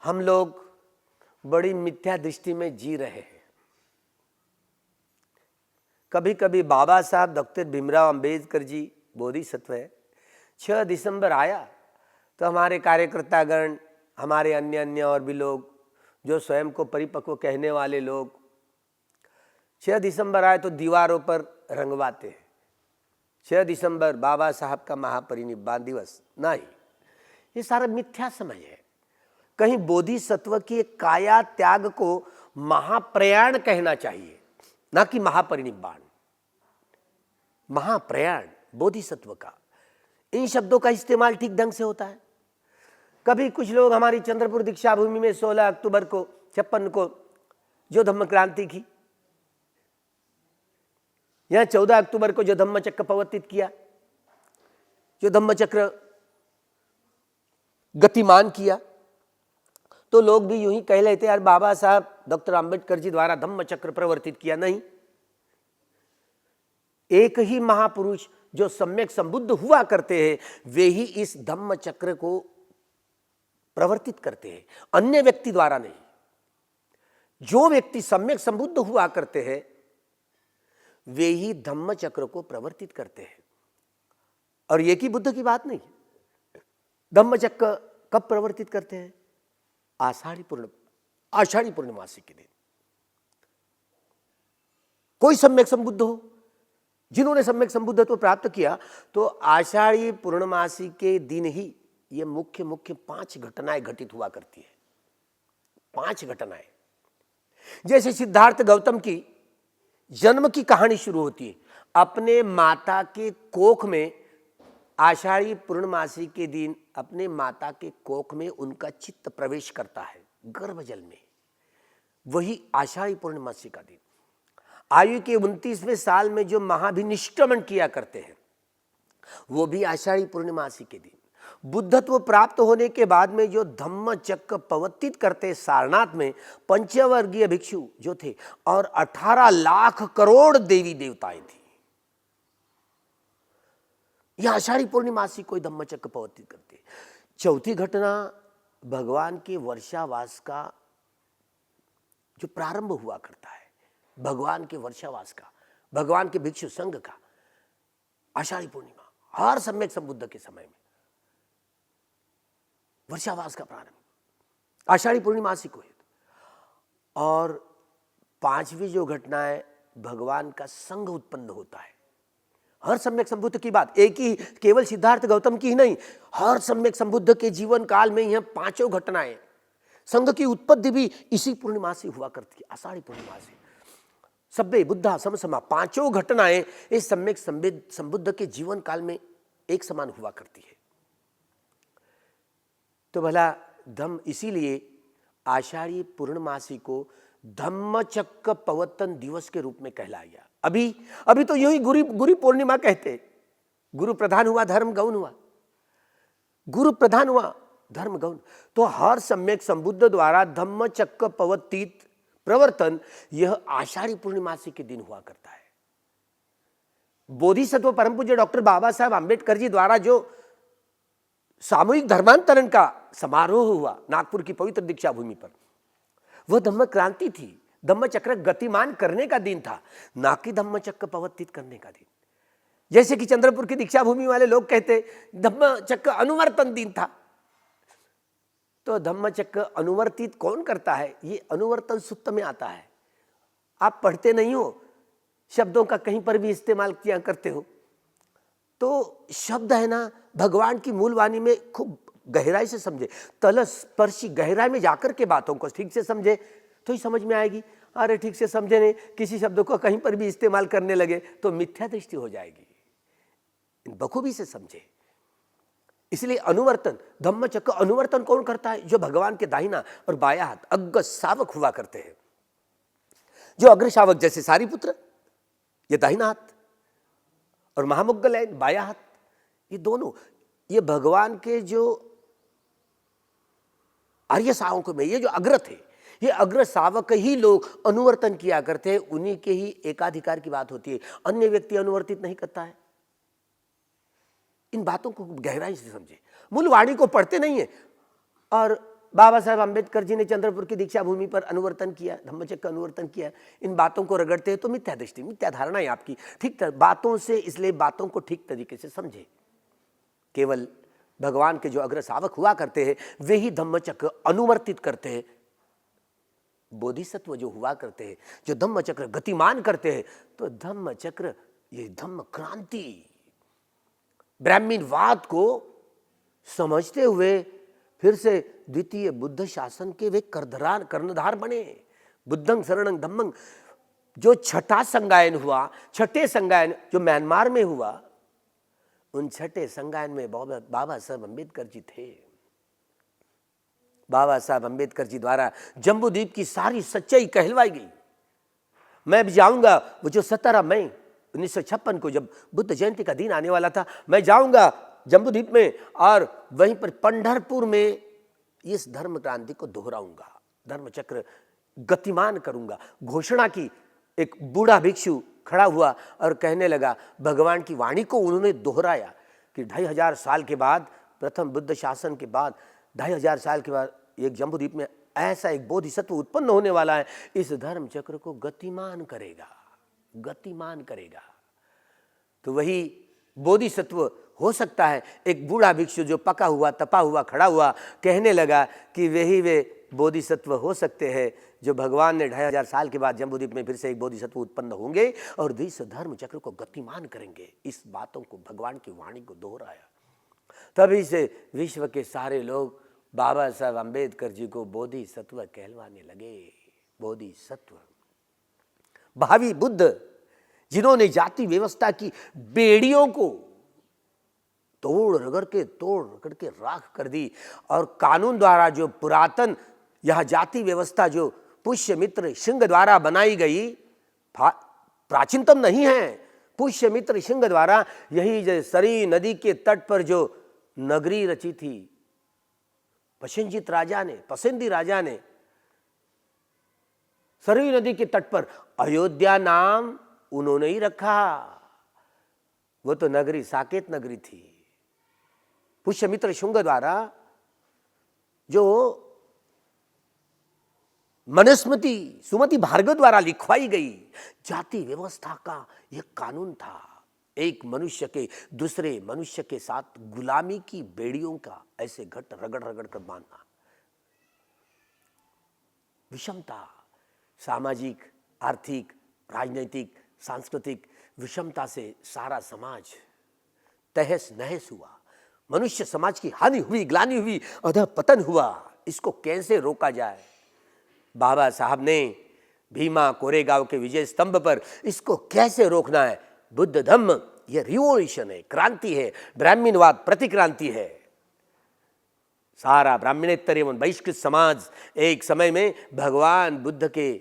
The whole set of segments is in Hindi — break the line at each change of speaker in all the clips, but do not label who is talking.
हम लोग बड़ी मिथ्या दृष्टि में जी रहे हैं। कभी कभी बाबा साहब डॉक्टर भीमराव अंबेडकर जी बोधिसत्व है, 6 दिसंबर आया तो हमारे कार्यकर्तागण, हमारे अन्य अन्य और भी लोग जो स्वयं को परिपक्व कहने वाले लोग 6 दिसंबर आए तो दीवारों पर रंगवाते हैं 6 दिसंबर बाबा साहब का महापरिनिर्वाण दिवस। नहीं, ये सारा मिथ्या समय है। कहीं बोधिसत्व की काया त्याग को महाप्रयाण कहना चाहिए, ना कि महापरिनिर्वाण। महाप्रयाण बोधिसत्व का, इन शब्दों का इस्तेमाल ठीक ढंग से होता है। कभी कुछ लोग हमारी चंद्रपुर दीक्षा भूमि में 16 अक्टूबर को 56 को जो धम्म क्रांति की, यहां 14 अक्टूबर को जो धम्म चक्र प्रवर्तित किया, जो धम्म चक्र गतिमान किया, तो लोग भी यूं ही कह लेते यार बाबा साहब डॉक्टर अंबेडकर जी द्वारा धम्म चक्र प्रवर्तित किया। नहीं, एक ही महापुरुष जो सम्यक संबुद्ध हुआ करते हैं वे ही इस धम्म चक्र को प्रवर्तित करते हैं, अन्य व्यक्ति द्वारा नहीं। जो व्यक्ति सम्यक संबुद्ध हुआ करते हैं वे ही धम्म चक्र को प्रवर्तित करते हैं। और ये की बुद्ध की बात नहीं। धम्म चक्र कब प्रवर्तित करते हैं? आषाढ़ी पूर्णिमासी के दिन। कोई सम्यक संबुद्ध हो, जिन्होंने सम्यक संबुद्धत्व प्राप्त किया, तो आषाढ़ी पूर्णमासी के दिन ही ये मुख्य 5 घटनाएं घटित हुआ करती है। 5 घटनाएं। जैसे सिद्धार्थ गौतम की जन्म की कहानी शुरू होती है। अपने माता के कोख में आषाढ़ी पूर्णमासी के दिन अपने माता के कोख में उनका चित्त प्रवेश करता है गर्भजल में, वही आषाढ़ी पूर्णमासी का दिन। आयु के 29वें साल में जो महाभिनिष्क्रमण किया करते हैं वो भी आषाढ़ी पूर्णिमासी के दिन। बुद्धत्व प्राप्त होने के बाद में जो धम्म चक्र प्रवर्तित करते सारनाथ में पंचवर्गीय भिक्षु जो थे और 18 लाख करोड़ देवी देवताएं थी, यह आषाढ़ी पूर्णिमासी कोई धम्म चक्र प्रवर्तित करते। चौथी घटना भगवान के वर्षावास का जो प्रारंभ हुआ करता है, भगवान के वर्षावास का, भगवान के भिक्षु संघ का, आषाढ़ी पूर्णिमा हर सम्यक संबुद्ध के समय में वर्षावास का प्रारंभ आषाढ़ी पूर्णिमासी को है। और 5वीं जो घटना है, भगवान का संघ उत्पन्न होता है। हर सम्यक संबुद्ध की बात, एक ही केवल सिद्धार्थ गौतम की ही नहीं, हर सम्यक संबुद्ध के जीवन काल में यह 5 घटनाएं, संघ की उत्पत्ति भी इसी पूर्णिमा से हुआ करती है, आषाढ़ी पूर्णिमा से। सभ्य बुद्धा समसमा 5 घटनाएं इस सम्यक संबुद्ध के जीवन काल में एक समान हुआ करती है। तो भला धम्म, इसीलिए आषाढ़ी पूर्णमासी को धम्म चक्र प्रवर्तन दिवस के रूप में कहलाया। अभी तो यूं ही गुरु पूर्णिमा कहते, गुरु प्रधान हुआ धर्म गौण हुआ, गुरु प्रधान हुआ धर्म गौण। तो हर सम्यक संबुद्ध द्वारा धम्म चक्र प्रवर्तन यह आषाढ़ी पूर्णिमासी के दिन हुआ करता है। बोधिसत्व परम पूज्य डॉक्टर बाबा साहब आंबेडकर जी द्वारा जो सामूहिक धर्मांतरण का समारोह हुआ नागपुर की पवित्र दीक्षा भूमि पर, वह धम्म क्रांति थी, धम्म चक्र गतिमान करने का दिन था, ना कि धम्म चक्र प्रवर्तित करने का दिन। जैसे कि चंद्रपुर की दीक्षा भूमि वाले लोग कहते धम्म चक्र अनुवर्तन दिन था। तो धम्म चक्र अनुवर्तित कौन करता है? ये अनुवर्तन सूक्त में आता है। आप पढ़ते नहीं हो, शब्दों का कहीं पर भी इस्तेमाल किया करते हो। तो शब्द है ना, भगवान की मूल वाणी में खूब गहराई से समझे, तलस्पर्शी गहराई में जाकर के बातों को ठीक से समझे तो ही समझ में आएगी। अरे ठीक से समझे नहीं, किसी शब्द को कहीं पर भी इस्तेमाल करने लगे तो मिथ्या दृष्टि हो जाएगी। बखूबी से समझे। इसलिए अनुवर्तन, धम्म चक्र अनुवर्तन कौन करता है? जो भगवान के दाहिना और बाया हाथ अग्र शावक हुआ करते हैं। जो अग्र शावक जैसे सारीपुत्र, ये दाहिना हाथ, और महामुग्गलैन बाया हाथ, ये दोनों, ये भगवान के जो आर्य शावकों में ये जो अग्र थे, ये अग्र शावक ही लोग अनुवर्तन किया करते हैं। उन्हीं के ही एकाधिकार की बात होती है, अन्य व्यक्ति अनुवर्तित नहीं करता है। इन बातों को गहराई से समझे, मूल वाणी को पढ़ते नहीं है और बाबा साहब अम्बेडकर जी ने चंद्रपुर की दीक्षा भूमि पर अनुवर्तन किया, धम्मचक्र का अनुवर्तन किया। इन बातों को रगड़ते हैं तो मिथ्या दृष्टि, मिथ्या धारणा है आपकी। ठीक बातों से, इसलिए बातों को ठीक तरीके से समझे। केवल भगवान के जो अग्र शावक हुआ करते हैं वे ही धम्मचक्र अनुवर्तित करते हैं। बोधिसत्व जो हुआ करते हैं, जो धम्मचक्र गतिमान करते हैं, तो धम्मचक्र ये धम्म क्रांति ब्राह्मीणवाद को समझते हुए फिर से द्वितीय बुद्ध शासन के वे कर्णधार बने। बुद्धं शरणं धम्मं, जो छठा संगायन हुआ, छठे संगायन जो म्यांमार में हुआ, उन छठे संगायन में बाबा साहब अम्बेडकर जी थे। बाबा साहब अम्बेडकर जी द्वारा जम्बूद्वीप की सारी सच्चाई कहलवाई गई। मैं भी जाऊंगा, वो जो 17 मई 1956 को जब बुद्ध जयंती का दिन आने वाला था, मैं जाऊंगा जम्बूद्वीप में और वहीं पर पंढरपुर में इस धर्म क्रांति को दोहराऊंगा, धर्मचक्र गतिमान करूंगा। घोषणा की। एक बूढ़ा भिक्षु खड़ा हुआ और कहने लगा, भगवान की वाणी को उन्होंने दोहराया कि 2500 साल के बाद, प्रथम बुद्ध शासन के बाद 2500 साल के बाद एक जम्बूद्वीप में ऐसा एक बोधिसत्व उत्पन्न होने वाला है, इस धर्म चक्र को गतिमान करेगा, गतिमान करेगा। तो वही बोधिसत्व हो सकता है। एक बूढ़ा भिक्षु जो पका हुआ, तपा हुआ खड़ा हुआ, कहने लगा कि वही वे बोधिसत्व हो सकते हैं जो भगवान ने 2500 साल के बाद जम्बूद्वीप में फिर से एक बोधिसत्व उत्पन्न होंगे और इस धर्म चक्र को गतिमान करेंगे। इस बातों को, भगवान की वाणी को दोहराया। तभी से विश्व के सारे लोग बाबा साहब अम्बेडकर जी को बोधिसत्व कहलवाने लगे। बोधिसत्व, भावी बुद्ध, जिन्होंने जाति व्यवस्था की बेड़ियों को तोड़ रगड़ के राख कर दी और कानून द्वारा जो पुरातन यह जाति व्यवस्था जो पुष्यमित्र सिंह द्वारा बनाई गई, प्राचीनतम नहीं है। पुष्यमित्र सिंह द्वारा यही जो सरी नदी के तट पर जो नगरी रची थी, पसंदी राजा ने सरी नदी के तट पर अयोध्या नाम उन्होंने ही रखा। वो तो नगरी साकेत नगरी थी। पुष्यमित्र शुंग द्वारा जो मनुस्मृति सुमति भार्गव द्वारा लिखवाई गई जाति व्यवस्था का यह कानून था। एक मनुष्य के दूसरे मनुष्य के साथ गुलामी की बेड़ियों का ऐसे घट रगड़ रगड़ कर बांधना, विषमता, सामाजिक, आर्थिक, राजनीतिक, सांस्कृतिक विषमता से सारा समाज तहस नहस हुआ। मनुष्य समाज की हानि हुई, ग्लानि हुई, अधःपतन हुआ। इसको कैसे रोका जाए? बाबा साहब ने भीमा कोरेगांव के विजय स्तंभ पर इसको कैसे रोकना है? बुद्ध धम्म, यह रिवोल्यूशन है, क्रांति है, ब्राह्मीणवाद प्रतिक्रांति है। सारा ब्राह्मणेतर एवं बहिष्कृत समाज एक समय में भगवान बुद्ध के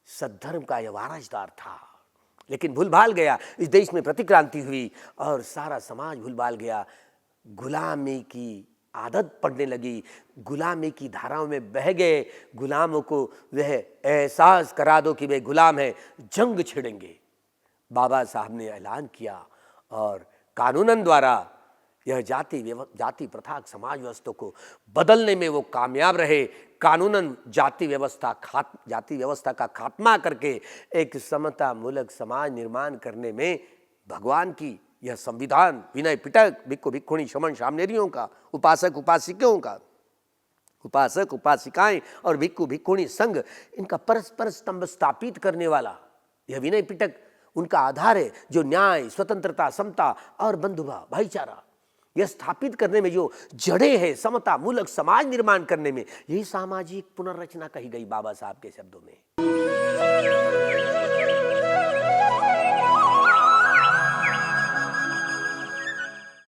सद्धर्म का यह वारसदार था, लेकिन भूलभाल गया। इस देश में प्रतिक्रांति हुई और सारा समाज भूलभाल गया। गुलामी की आदत पड़ने लगी, गुलामी की धाराओं में बह गए। गुलामों को वह एहसास करा दो कि वे गुलाम हैं, जंग छिड़ेंगे। बाबा साहब ने ऐलान किया और कानूनन द्वारा यह जाति प्रथा समाज व्यवस्था को बदलने में वो कामयाब रहे। कानूनन जाति व्यवस्था का खात्मा करके एक समता मूलक समाज निर्माण करने में भगवान की यह संविधान विनय पिटक भिक्खु भिक्खुणी शमन सामनेरियों का, उपासक उपासिकाओं का, उपासक उपासिकाएं और भिक्खु भिक्खुणी संघ, इनका परस्पर स्तंभ स्थापित करने वाला यह विनय पिटक उनका आधार है, जो न्याय, स्वतंत्रता, समता और बंधुभाव, भाईचारा यह स्थापित करने में जो जड़े हैं, समता मूलक समाज निर्माण करने में, यही सामाजिक पुनर्रचना कही गई बाबा साहब के शब्दों में।